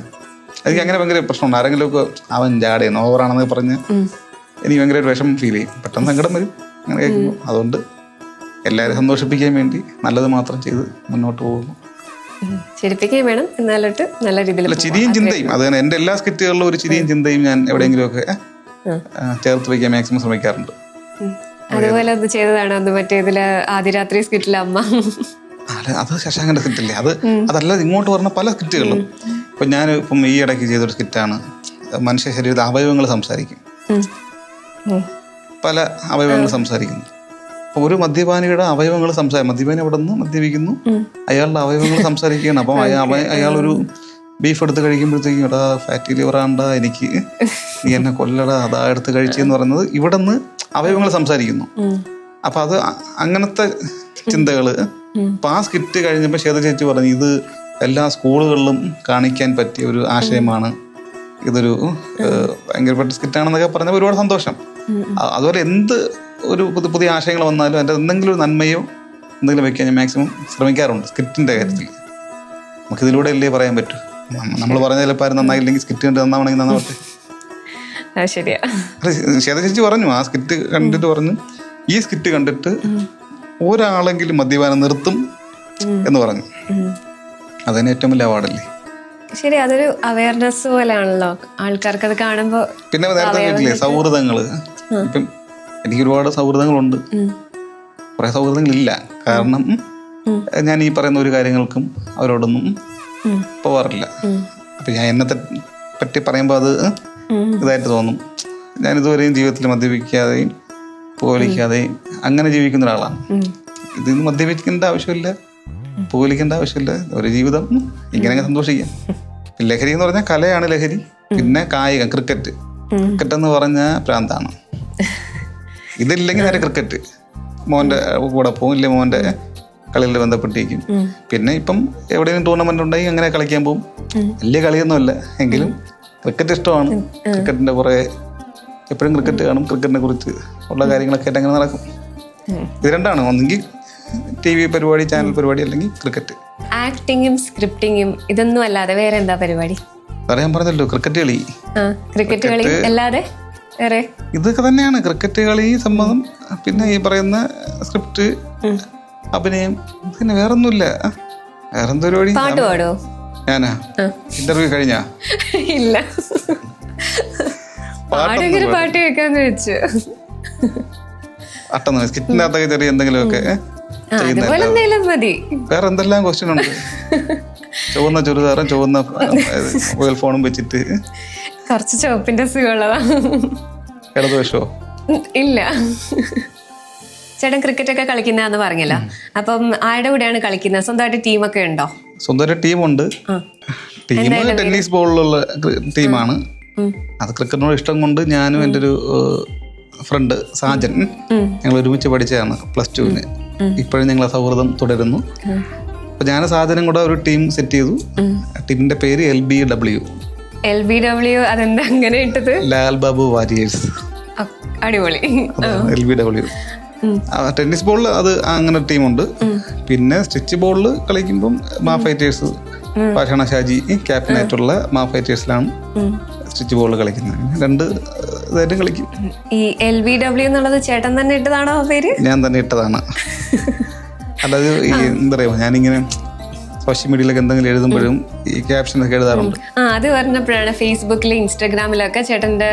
എനിക്ക് അങ്ങനെ ഭയങ്കര പ്രശ്നമുണ്ട്. ആരെങ്കിലുമൊക്കെ അവൻ ജാടയാണ് ഓവറാണെന്ന് പറഞ്ഞ് എനിക്ക് ഭയങ്കര വിഷമം ഫീൽ ചെയ്യും, പെട്ടെന്ന് സങ്കടം വരും അങ്ങനെ കേൾക്കുമ്പോൾ. അതുകൊണ്ട് എല്ലാവരും സന്തോഷിപ്പിക്കാൻ വേണ്ടി നല്ലത് മാത്രം ചെയ്ത് മുന്നോട്ട് പോകുന്നു. ചിരിപ്പിക്കുകയും വേണം, എന്നാലോട്ട് നല്ല രീതിയിൽ ചിരിയും ചിന്തയും. അത് തന്നെ എൻ്റെ എല്ലാ സ്കിറ്റുകളിലും ഒരു ചിരിയും ചിന്തയും ഞാൻ എവിടെയെങ്കിലുമൊക്കെ ചേർത്ത് വയ്ക്കാൻ മാക്സിമം ശ്രമിക്കാറുണ്ട്. അതുപോലെ അത് ചെയ്തതാണ് അന്ന് മറ്റേ ഇതില് ആദിരാത്രി സ്കിറ്റിലെ അമ്മ. അത് ശശാങ്കന്റെ സ്കിറ്റില്ലേ, അതല്ലാതെ ഇങ്ങോട്ട് പറഞ്ഞ പല സ്കിറ്റുകളിലും. ഇപ്പം ഞാൻ ഇപ്പം ഈ ഇടയ്ക്ക് ചെയ്തൊരു സ്കിറ്റാണ് മനുഷ്യ ശരീരത്തിലെ അവയവങ്ങൾ സംസാരിക്കും. പല അവയവങ്ങൾ സംസാരിക്കുന്നു. അപ്പോൾ ഒരു മദ്യപാനിയുടെ അവയവങ്ങൾ മദ്യപാനി അവിടെ നിന്ന് മദ്യപിക്കുന്നു, അയാളുടെ അവയവങ്ങൾ സംസാരിക്കുകയാണ്. അപ്പം അയാളൊരു ബീഫ് എടുത്ത് കഴിക്കുമ്പോഴത്തേക്കും എടാ ഫാറ്റി ലിവറാണ്ടാ, എനിക്ക് നീ എന്നെ കൊല്ലടാ, അതാ എടുത്ത് കഴിച്ചെന്ന് പറയുന്നത് ഇവിടെ നിന്ന് അവയവങ്ങൾ സംസാരിക്കുന്നു. അപ്പം അത് അങ്ങനത്തെ ചിന്തകൾ. അപ്പം ആ സ്കിറ്റ് കഴിഞ്ഞപ്പോൾ ശ്വേത ചേച്ചി പറഞ്ഞു ഇത് എല്ലാ സ്കൂളുകളിലും കാണിക്കാൻ പറ്റിയ ഒരു ആശയമാണ്, ഇതൊരു ഭയങ്കരപ്പെട്ട സ്കിറ്റാണെന്നൊക്കെ പറഞ്ഞപ്പോൾ ഒരുപാട് സന്തോഷം. അതുപോലെ എന്ത് ഒരു പുതിയ ആശയങ്ങൾ വന്നാലും അതിൻ്റെ എന്തെങ്കിലും ഒരു നന്മയോ എന്തെങ്കിലും വെക്കാൻ ഞാൻ മാക്സിമം ശ്രമിക്കാറുണ്ട് സ്ക്രിപ്റ്റിൻ്റെ കാര്യത്തിൽ. നമുക്കിതിലൂടെ അല്ലേ പറയാൻ പറ്റൂ. നമ്മൾ പറഞ്ഞ ചിലപ്പോൾ ആരും നന്നായില്ലെങ്കിൽ സ്കിറ്റ് കണ്ട് നന്നാവണമെങ്കിൽ നന്നാവട്ടെ. ശരിയാ. ശ്വേത ചേച്ചി പറഞ്ഞു, ആ സ്കിറ്റ് കണ്ടിട്ട് പറഞ്ഞു ഈ സ്കിറ്റ് കണ്ടിട്ട് ഒരാളെങ്കിലും മദ്യപാനം നിർത്തും എന്ന് പറഞ്ഞു. അതിന് ഏറ്റവും വലിയ അവാർഡല്ലേ. ശരി, അതൊരു അവയർനെസ് പോലെയാണല്ലോ ആൾക്കാർക്ക് അത് കാണുമ്പോൾ. പിന്നെ നേരത്തെ കേട്ടില്ലേ സൗഹൃദങ്ങള്. ഇപ്പം എനിക്ക് ഒരുപാട് സൗഹൃദങ്ങളുണ്ട്, കുറെ സൗഹൃദങ്ങളില്ല. കാരണം ഞാൻ ഈ പറയുന്ന ഒരു കാര്യങ്ങൾക്കും അവരോടൊന്നും പോവാറില്ല. അപ്പം ഞാൻ എന്നെ പറ്റി പറയുമ്പോൾ അത് ഇതായിട്ട് തോന്നും. ഞാൻ ഇതുവരെയും ജീവിതത്തിൽ മദ്യപിക്കാതെയും പുകവലിക്കാതെയും അങ്ങനെ ജീവിക്കുന്ന ഒരാളാണ്. ഇതിന് മദ്യപിക്കേണ്ട ആവശ്യമില്ല, പുകവലിക്കേണ്ട ആവശ്യമില്ല. ഒരു ജീവിതം ഇങ്ങനെ സന്തോഷിക്കാം. ലഹരി എന്ന് പറഞ്ഞാൽ കലയാണ് ലഹരി. പിന്നെ കായികം, ക്രിക്കറ്റ് എന്ന് പറഞ്ഞാൽ പ്രാന്താണ്. ഇതില്ലെങ്കിൽ നേരെ ക്രിക്കറ്റ് മോൻ്റെ കൂടെ പോകും, ഇല്ലേ മോൻ്റെ കളികളിൽ ബന്ധപ്പെട്ടിരിക്കും. പിന്നെ ഇപ്പം എവിടെയെങ്കിലും ടൂർണമെന്റ് ഉണ്ടെങ്കിൽ അങ്ങനെ കളിക്കാൻ പോകും. വലിയ കളിയൊന്നുമല്ല എങ്കിലും ക്രിക്കറ്റ് ഇഷ്ടമാണ്. ക്രിക്കറ്റിന്റെ പുറകെ എപ്പോഴും ക്രിക്കറ്റ് കാണും. ക്രിക്കറ്റിനെ കുറിച്ച് ഉള്ള കാര്യങ്ങളൊക്കെ ആയിട്ട് അങ്ങനെ നടക്കും. ഇത് രണ്ടാണ്, ഒന്നെങ്കിൽ TV പരിപാടി, ചാനൽ പരിപാടി, അല്ലെങ്കിൽ ക്രിക്കറ്റ്. ആക്ടിങ്ങും സ്ക്രിപ്റ്റിങ്ങും ഇതൊന്നും അല്ലാതെ വേറെ എന്താ പരിപാടി? പറയാൻ പറഞ്ഞല്ലോ, ക്രിക്കറ്റ് കളി. ക്രിക്കറ്റ് കളി അല്ലാതെ വേറെ ഇതൊക്കെ തന്നെയാണ്. ക്രിക്കറ്റ് കളി സമ്മതം, പിന്നെ ഈ പറയുന്ന സ്ക്രിപ്റ്റ്, അഭിനയം, പിന്നെ വേറൊന്നുമില്ല. വേറെന്താ പരിപാടി? പാട്ട് പാടോ? ഞാനാ? ഇന്റർവ്യൂ കഴിഞ്ഞാ? ഇല്ല, പാട്ടെങ്കിലും പാട്ട് കേൾക്കാന്ന് വെച്ചു. സ്കിറ്റിന്റെ അകത്തൊക്കെ ചെറിയ എന്തെങ്കിലുമൊക്കെ മതി. വേറെ എന്തെല്ലാം ക്വസ്റ്റ്യൻ ഉണ്ട്. ചുവന്ന ചുരിദാറും ചുവന്ന മൊബൈൽ ഫോണും വെച്ചിട്ട് കുറച്ച് ചുവപ്പിന്റെ സുഖമുള്ളതാ. ഇടതുവശോ? ഇല്ല. ചേട്ടൻ ക്രിക്കറ്റ് ഒക്കെ കളിക്കുന്നതാന്ന് പറഞ്ഞല്ലോ. അപ്പം ആരുടെ കൂടെയാണ് കളിക്കുന്നത്? സ്വന്തമായിട്ട് ടീമൊക്കെ ഉണ്ടോ? സ്വന്തമായിട്ട് ടീമുണ്ട്. ടീം ടെന്നീസ് ബോളിലുള്ള ടീമാണ്. അത് ക്രിക്കറ്റിനോട് ഇഷ്ടം കൊണ്ട് ഞാനും എൻ്റെ ഒരു ഫ്രണ്ട് സാജൻ, ഞങ്ങൾ ഒരുമിച്ച് പഠിച്ചതാണ് +2. ഇപ്പോഴും ഞങ്ങൾ സൗഹൃദം തുടരുന്നു. അപ്പൊ ഞാൻ സാധനം കൂടെ ഒരു ടീം സെറ്റ് ചെയ്തു. ടീമിന്റെ പേര് LBW. അതെന്താ അങ്ങനെ ഇട്ടത്? ലാൽ ബാബു വാരിയേഴ്സ്. അടിപൊളി. LBW. ടെന്നീസ് ബോളിൽ അത് അങ്ങനെ ടീമുണ്ട്. പിന്നെ സ്റ്റിച്ച് ബോളിൽ കളിക്കുമ്പം മാ ഫൈറ്റേഴ്സ്, പാഷാണ ഷാജി ക്യാപ്റ്റനായിട്ടുള്ള മാ ഫൈറ്റേഴ്സിലാണ് സ്റ്റിച്ച് ബോളിൽ കളിക്കുന്നത്. 2 ഇതായിട്ടും കളിക്കും. ഈ LBW എന്നുള്ളത് ചേട്ടൻ തന്നെ ഇട്ടതാണോ പേര്? ഞാൻ തന്നെ ഇട്ടതാണ്. അല്ലാതെ ഈ എന്താ പറയുക, ഞാനിങ്ങനെ സോഷ്യൽ മീഡിയയിലൊക്കെ എന്തെങ്കിലും എഴുതുമ്പോഴും ഈ ക്യാപ്ഷൻ ഒക്കെ എഴുതാറുണ്ട്. അത് പറഞ്ഞപ്പോഴാണ് ഫേസ്ബുക്കിലും ഇൻസ്റ്റാഗ്രാമിലൊക്കെ ചേട്ടൻ്റെ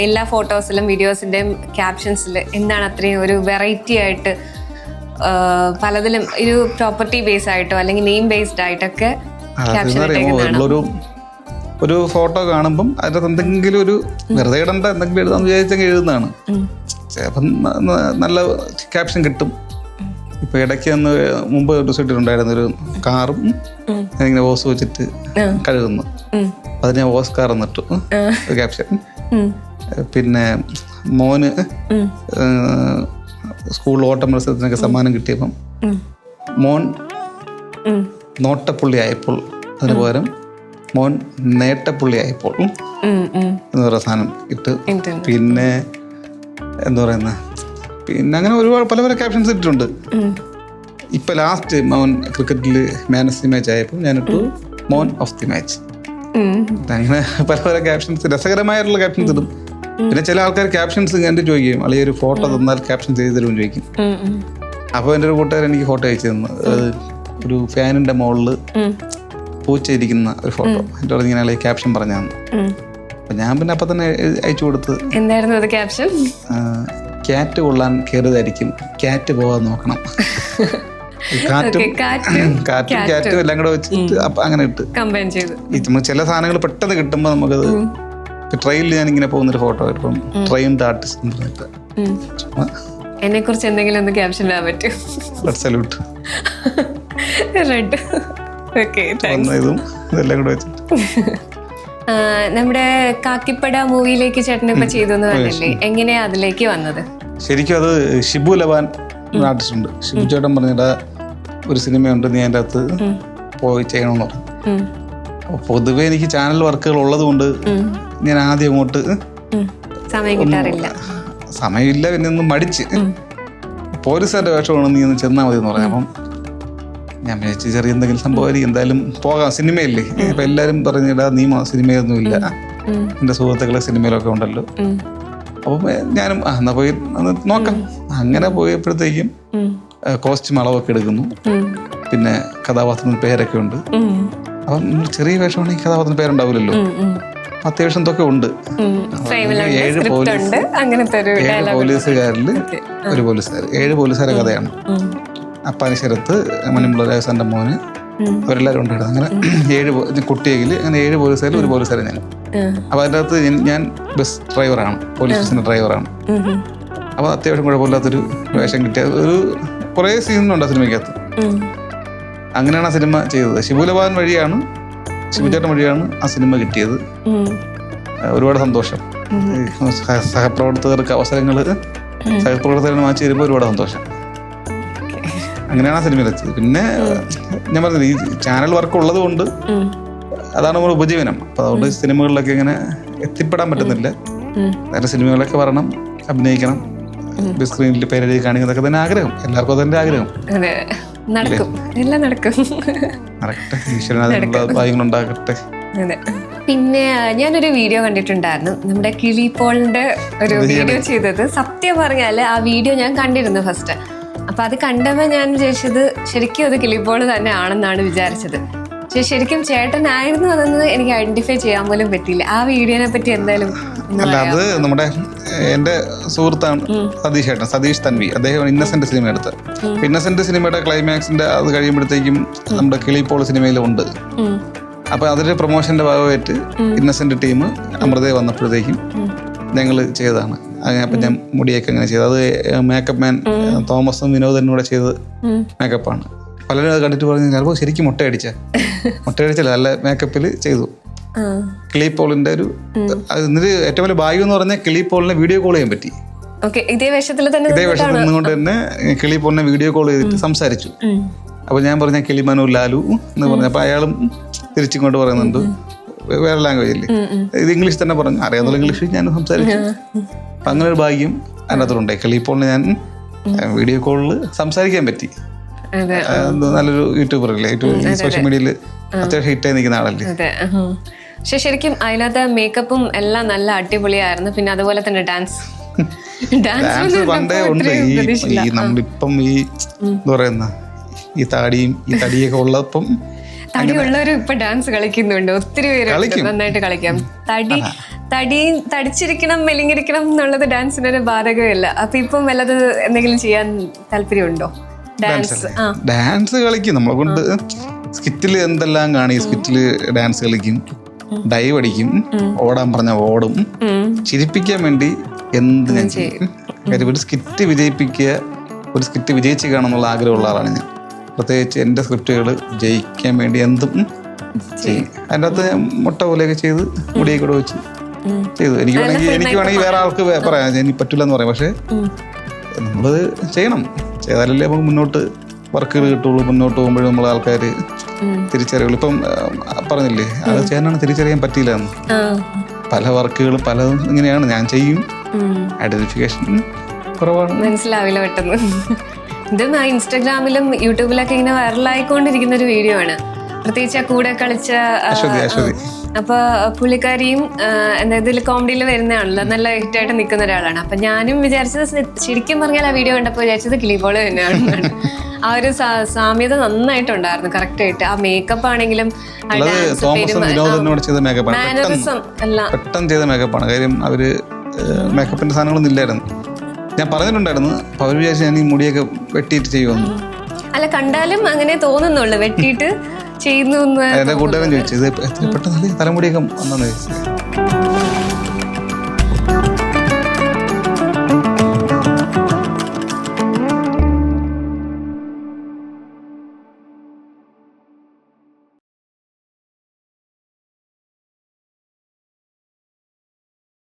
എല്ലാ ഫോട്ടോസിലും വീഡിയോസിൻ്റെയും ക്യാപ്ഷൻസിൽ എന്താണ് അത്രയും ഒരു വെറൈറ്റി ആയിട്ട് പലതിലും ഒരു പ്രോപ്പർട്ടി ബേസ് ആയിട്ടോ അല്ലെങ്കിൽ നെയിം ബേസ്ഡ് ആയിട്ടൊക്കെ ഒരു ഫോട്ടോ കാണുമ്പം അതിനകത്ത് എന്തെങ്കിലും ഒരു വെറുതെ ഇടണ്ട എന്തെങ്കിലും എഴുതാന്ന് വിചാരിച്ചെങ്കിൽ എഴുതുന്നതാണ്. ചിലപ്പം നല്ല ക്യാപ്ഷൻ കിട്ടും. ഇപ്പൊ ഇടയ്ക്ക് മുമ്പ് ഒരു ഇട്ടിട്ടുണ്ടായിരുന്നു, ഒരു കാറും ഇങ്ങനെ ഓസ് വെച്ചിട്ട് കഴുകുന്നു. അതിനെ ഓസ്കാർ എന്നിട്ടു ക്യാപ്ഷൻ. പിന്നെ മോന് സ്കൂളിൽ ഓട്ട മത്സരത്തിനൊക്കെ സമ്മാനം കിട്ടിയപ്പം മോൻ നോട്ടപ്പുള്ളി ആയപ്പോൾ അതിന് പകരം മോൻ നേട്ടപ്പുള്ളി ആയപ്പോൾ എന്ന് പറയുന്ന സാധനം ഇട്ട്. പിന്നെ എന്താ പറയുന്ന, പിന്നെ അങ്ങനെ ഒരുപാട് പല പല ക്യാപ്ഷൻസ് ഇട്ടിട്ടുണ്ട്. ഇപ്പൊ ലാസ്റ്റ് മോൻ ക്രിക്കറ്റിൽ മാൻ ഓഫ് ദി മാച്ച് ആയപ്പോൾ ഞാനിട്ടു മോൻ ഓഫ് ദി മാച്ച്. അങ്ങനെ പല പല ക്യാപ്ഷൻസ്, രസകരമായിട്ടുള്ള ക്യാപ്ഷൻസ് ഇടും. പിന്നെ ചില ആൾക്കാർ ക്യാപ്ഷൻസ് കണ്ട് ചോദിക്കും, അല്ലെങ്കിൽ ഒരു ഫോട്ടോ തന്നാൽ ക്യാപ്ഷൻ ചെയ്ത് തരുമെന്ന് ചോദിക്കും. അപ്പോൾ എൻ്റെ ഒരു കൂട്ടുകാരൻ എനിക്ക് ഫോട്ടോ അയച്ചു തന്നു. ഒരു ഫാനിന്റെ മുകളിൽ പൂച്ച ഇരിക്കുന്ന ഒരു ഫോട്ടോ. എൻ്റെ പറഞ്ഞ ഇങ്ങനെ ക്യാപ്ഷൻ പറഞ്ഞാണ്. അപ്പൊ ഞാൻ പിന്നെ അപ്പൊ തന്നെ അയച്ചു കൊടുത്ത്. എന്തായിരുന്നു അത് ക്യാപ്ഷൻ? ക്യാറ്റ് കൊള്ളാൻ കയറിയതായിരിക്കും, ക്യാറ്റ് പോവാൻ നോക്കണം. കാറ്റും ക്യാറ്റും എല്ലാം കൂടെ വെച്ചിട്ട് അപ്പൊ അങ്ങനെ ഇട്ട് കമ്പൈൻ ചെയ്തു. ചില സാധനങ്ങൾ പെട്ടെന്ന് കിട്ടുമ്പോ നമുക്കത്. ട്രെയിനിൽ ഞാൻ ഇങ്ങനെ പോകുന്നൊരു ഫോട്ടോ ഇപ്പം ട്രെയിൻഡ് ആർട്ടിസ്റ്റ് എന്ന് പറഞ്ഞിട്ട് എന്നെ കുറിച്ച് എന്തെങ്കിലും ഒന്ന് ക്യാപ്ഷൻ ഇടാൻ പറ്റും? സല്യൂട്ട്. ഇതും ഇതെല്ലാം കൂടെ വെച്ചിട്ട്. നമ്മുടെ കാക്കിപ്പട മൂവിയിലേക്ക് ചേട്ടൻ ഇപ്പൊ ചെയ്തു എന്ന് പറഞ്ഞില്ലേ, എങ്ങനെയാ അതിലേക്ക് വന്നത്? ശരിക്കും അത് ഷിബു ലവാൻ ആർട്ടിസ്റ്റ് ഉണ്ട്. ഷിബു ചേട്ടൻ പറഞ്ഞിട്ട് ഒരു സിനിമയുണ്ട്, നീ അതിൻ്റെ അകത്ത് പോയി ചെയ്യണമെന്ന് പറഞ്ഞു. അപ്പൊ പൊതുവെ എനിക്ക് ചാനൽ വർക്കുകൾ ഉള്ളത് കൊണ്ട് ഞാൻ ആദ്യം അങ്ങോട്ട് സമയമില്ല, പിന്നെ ഒന്ന് മടിച്ച് പോലീസുകാരുടെ വേഷമാണ്, നീ ഒന്ന് ചെന്നാൽ മതി എന്ന് പറഞ്ഞു. അപ്പം ഞാൻ വിചാരിച്ചു ചെറിയ എന്തെങ്കിലും സംഭവമായിരിക്കും, എന്തായാലും പോകാം, സിനിമയില്ലേ. അപ്പൊ എല്ലാരും പറഞ്ഞിടാ നീ സിനിമയൊന്നും ഇല്ല, എന്റെ സുഹൃത്തുക്കളെ സിനിമയിലൊക്കെ ഉണ്ടല്ലോ. അപ്പം ഞാനും എന്നാ പോയി നോക്കാം. അങ്ങനെ പോയപ്പോഴത്തേക്കും കോസ്റ്റ്യൂം അളവൊക്കെ എടുക്കുന്നു. പിന്നെ കഥാപാത്രത്തിന് പേരൊക്കെ ഉണ്ട്. അപ്പം ചെറിയ വേഷമാണെങ്കിൽ കഥാപാത്രത്തിന് പേരുണ്ടാവില്ലല്ലോ. അത്യാവശ്യം ഇതൊക്കെ ഉണ്ട്. 7 പോലീസുകാരില് ഒരു പോലീസുകാർ, 7 പോലീസുകാരുടെ കഥയാണ്. അപ്പാനിശരത്ത്, മണിമുള്ള രാജസാറിൻ്റെ മോന്, അവരെല്ലാവരും ഉണ്ടായിരുന്നു. അങ്ങനെ കുട്ടിയെങ്കിൽ അങ്ങനെ 7 പോലീസുകാരും 1 പോലീസുകാരും ഞാൻ. അപ്പോൾ അതിൻ്റെ അകത്ത് ഞാൻ ബസ് ഡ്രൈവറാണ്, പോലീസ് സ്റ്റേഷൻ്റെ ഡ്രൈവറാണ്. അപ്പോൾ അത്യാവശ്യം കുഴപ്പമില്ലാത്തൊരു വേഷം കിട്ടിയ ഒരു കുറേ സീനുണ്ട് ആ സിനിമയ്ക്കകത്ത്. അങ്ങനെയാണ് ആ സിനിമ ചെയ്തത്. ശിബുലബാൻ വഴിയാണ്, ശിവചേട്ടൻ വഴിയാണ് ആ സിനിമ കിട്ടിയത്. ഒരുപാട് സന്തോഷം. സഹപ്രവർത്തകർക്ക് അവസരങ്ങൾ സഹപ്രവർത്തകരെ മാറ്റി തരുമ്പോൾ ഒരുപാട് സന്തോഷം. അങ്ങനെയാണ് ആ സിനിമയിലെത്തിയത്. പിന്നെ ഞാൻ പറഞ്ഞത് ഈ ചാനൽ വർക്ക് ഉള്ളത് കൊണ്ട് അതാണ് നമ്മുടെ ഉപജീവനം. അപ്പം അതുകൊണ്ട് സിനിമകളിലൊക്കെ ഇങ്ങനെ എത്തിപ്പെടാൻ പറ്റുന്നില്ല. നേരെ സിനിമകളൊക്കെ വരണം, അഭിനയിക്കണം, ബിഗ് സ്ക്രീനിൽ പേരെഴുതി കാണിക്കുന്നതൊക്കെ തന്നെ ആഗ്രഹം. എല്ലാവർക്കും അതിൻ്റെ ആഗ്രഹം. നടക്കും, എല്ലാം നടക്കും. നടക്കട്ടെ, ഈശ്വരൻ അതിനുള്ള ഭാഗ്യങ്ങൾ ഉണ്ടാകട്ടെ. പിന്നെ ഞാനൊരു വീഡിയോ കണ്ടിട്ടുണ്ടായിരുന്നു, നമ്മുടെ കിളി പോളിന്റെ ഒരു വീഡിയോ ചെയ്തത്. സത്യം പറഞ്ഞാല് ആ വീഡിയോ ഞാൻ കണ്ടിരുന്നു ഫസ്റ്റ്. അപ്പൊ അത് കണ്ടപ്പോ ഞാൻ വിചാരിച്ചത് ശരിക്കും അത് കിളിപോള് തന്നെ ആണെന്നാണ് വിചാരിച്ചത്. പക്ഷെ ശരിക്കും ചേട്ടനായിരുന്നു അതെന്ന് എനിക്ക് ഐഡന്റിഫൈ ചെയ്യാൻ പോലും പറ്റിയില്ല. ആ വീഡിയോനെ പറ്റി എന്തായാലും അല്ല, അത് നമ്മുടെ എന്റെ സുഹൃത്താണ് സതീഷ് ചേട്ടൻ, സതീഷ് തൻവി. അദ്ദേഹം ഇന്നസെന്റ് സിനിമ എടുത്ത്. ഇന്നസെന്റ് സിനിമയുടെ ക്ലൈമാക്സിന്റെ അത് കഴിയുമ്പോഴത്തേക്കും നമ്മുടെ കിളിപോൾ സിനിമയിലുണ്ട്. അപ്പൊ അതിന്റെ പ്രൊമോഷന്റെ ഭാഗമായിട്ട് ഇന്നസെന്റ് ടീം അമൃതയെ വന്നപ്പോഴത്തേക്കും ഞങ്ങൾ ചെയ്തതാണ്. അപ്പം ഞാൻ മുടിയൊക്കെ അങ്ങനെ ചെയ്തത്. അത് മേക്കപ്പ് മാൻ തോമസും വിനോദനും കൂടെ ചെയ്ത് മേക്കപ്പാണ്. പലരും അത് കണ്ടിട്ട് പറഞ്ഞു ചിലപ്പോൾ ശരിക്കും മുട്ടയടിച്ചല്ല, നല്ല മേക്കപ്പിൽ ചെയ്തു. കിളിപോളിന്റെ ഒരു എന്നിട്ട് ഏറ്റവും വലിയ ഭാഗ്യം എന്ന് പറഞ്ഞാൽ കിളിപോളിനെ വീഡിയോ കോൾ ചെയ്യാൻ പറ്റി. ഇതേ വേഷത്തിൽ നിന്നുകൊണ്ട് തന്നെ കിളിപോളിനെ വീഡിയോ കോൾ ചെയ്തിട്ട് സംസാരിച്ചു. അപ്പൊ ഞാൻ പറഞ്ഞ കിളിമനു ലാലു എന്ന് പറഞ്ഞു. അപ്പൊ അയാളും തിരിച്ചിങ്ങോട്ട് പറയുന്നുണ്ട്, വേറെ ലാംഗ്വേജ് അല്ലേ, ഇത് ഇംഗ്ലീഷ് തന്നെ പറഞ്ഞു. അറിയാവുന്ന ഇംഗ്ലീഷ് ഞാൻ സംസാരിച്ചു. അപ്പൊ അങ്ങനെ ഒരു ഭാഗ്യം അതിനകത്തുണ്ടായി. കിളിപോളിന് ഞാൻ വീഡിയോ കോളിൽ സംസാരിക്കാൻ പറ്റി. നല്ലൊരു യൂട്യൂബർ അല്ലേ, സോഷ്യൽ മീഡിയയിൽ അത്യാവശ്യം ഹിറ്റായി നിൽക്കുന്ന ആളല്ലേ. പക്ഷെ ശരിക്കും അതിനകത്ത് മേക്കപ്പും എല്ലാം നല്ല അടിപൊളിയായിരുന്നു. പിന്നെ അതുപോലെ തന്നെ ഡാൻസ് പണ്ടേ ഉണ്ട്. ഈ നമ്മളിപ്പം ഈ എന്താ പറയുന്ന ഈ തടിയൊക്കെ ഉള്ളപ്പം തടിയുള്ളവരും ഇപ്പൊ ഡാൻസ് കളിക്കുന്നുണ്ട്. ഒത്തിരി പേര് നന്നായിട്ട് കളിക്കാം. തടിച്ചിരിക്കണം മെലിഞ്ഞിരിക്കണം എന്നുള്ളത് ഡാൻസിനൊരു ബാധകമല്ല. അപ്പൊ ഇപ്പം വല്ലത് എന്തെങ്കിലും ചെയ്യാൻ താല്പര്യമുണ്ടോ? ഡാൻസ് കളിക്കും. നമ്മളെ കൊണ്ട് സ്കിറ്റില് എന്തെല്ലാം കാണി, സ്കിറ്റില് ഡാൻസ് കളിക്കും, ഡൈവ് അടിക്കും, ഓടാൻ പറഞ്ഞ ഓടും, ചിരിപ്പിക്കാൻ വേണ്ടി എന്ത് ഞാൻ ചെയ്യും. ഒരു സ്കിറ്റ് വിജയിച്ച് കാണുന്നുള്ള ആഗ്രഹമുള്ള ആളാണ് ഞാൻ. പ്രത്യേകിച്ച് എൻ്റെ സ്ക്രിപ്റ്റുകൾ ജയിക്കാൻ വേണ്ടി എന്തും ചെയ്യും. അതിൻ്റെ അകത്ത് ഞാൻ മുട്ട പോലെയൊക്കെ ചെയ്ത് മുടിയൊക്കെ കൂടെ വെച്ച് ചെയ്തു. എനിക്ക് വേണമെങ്കിൽ വേറെ ആൾക്ക് പറയാം, എനിക്ക് പറ്റില്ല എന്ന് പറയാം. പക്ഷെ നമ്മളത് ചെയ്യണം. ചെയ്താലല്ലേ നമുക്ക് മുന്നോട്ട് വർക്കുകൾ കിട്ടുള്ളൂ. മുന്നോട്ട് പോകുമ്പോഴും നമ്മൾ ആൾക്കാർ തിരിച്ചറിയുള്ളൂ. ഇപ്പം പറഞ്ഞില്ലേ, അത് ചെയ്യാനാണ് തിരിച്ചറിയാൻ പറ്റിയില്ല എന്ന്. പല വർക്കുകളും പലതും ഇങ്ങനെയാണ്. ഞാൻ ചെയ്യും, ഐഡന്റിഫിക്കേഷൻ കുറവാണ്, മനസ്സിലാവില്ല പെട്ടെന്ന്. ഇത് ഇൻസ്റ്റാഗ്രാമിലും യൂട്യൂബിലൊക്കെ ഇങ്ങനെ വൈറലായിക്കൊണ്ടിരിക്കുന്ന ഒരു വീഡിയോ ആണ്. പ്രത്യേകിച്ച് ആ കൂടെ കളിച്ച അപ്പൊ പുള്ളിക്കാരിയും ഇതിൽ കോമഡിയിൽ വരുന്നതാണല്ലോ, നല്ല ഹിറ്റായിട്ട് നിൽക്കുന്ന ഒരാളാണ്. അപ്പൊ ഞാനും വിചാരിച്ചത്, ശരിക്കും പറഞ്ഞാൽ ആ വീഡിയോ കണ്ടപ്പോൾ വിചാരിച്ചത് കിളിപോള് തന്നെയാണ്. ആ ഒരു സാമ്യത നന്നായിട്ടുണ്ടായിരുന്നു, കറക്റ്റ് ആയിട്ട്. ആ മേക്കപ്പ് ആണെങ്കിലും മാനറിസം എല്ലാം പെട്ടെന്ന് ചെയ്ത മേക്കപ്പാണ്. കാര്യം അവര് മേക്കപ്പിന്റെ സാധനങ്ങളൊന്നും ഇല്ലായിരുന്നു. ഞാൻ പറഞ്ഞിട്ടുണ്ടായിരുന്നു. അപ്പൊ അവർ വിചാരിച്ചു ഞാൻ ഈ മുടിയൊക്കെ വെട്ടിയിട്ട് ചെയ്യുമെന്ന്. അല്ല, കണ്ടാലും അങ്ങനെ തോന്നുന്നുള്ളു, വെട്ടിയിട്ട് ചെയ്യുന്നു. എന്റെ കൂട്ടുകാരൻ ചോദിച്ചു, ഇത് പെട്ടെന്ന് തലമുടിയൊക്കെ വന്നെന്ന് ചോദിച്ചു.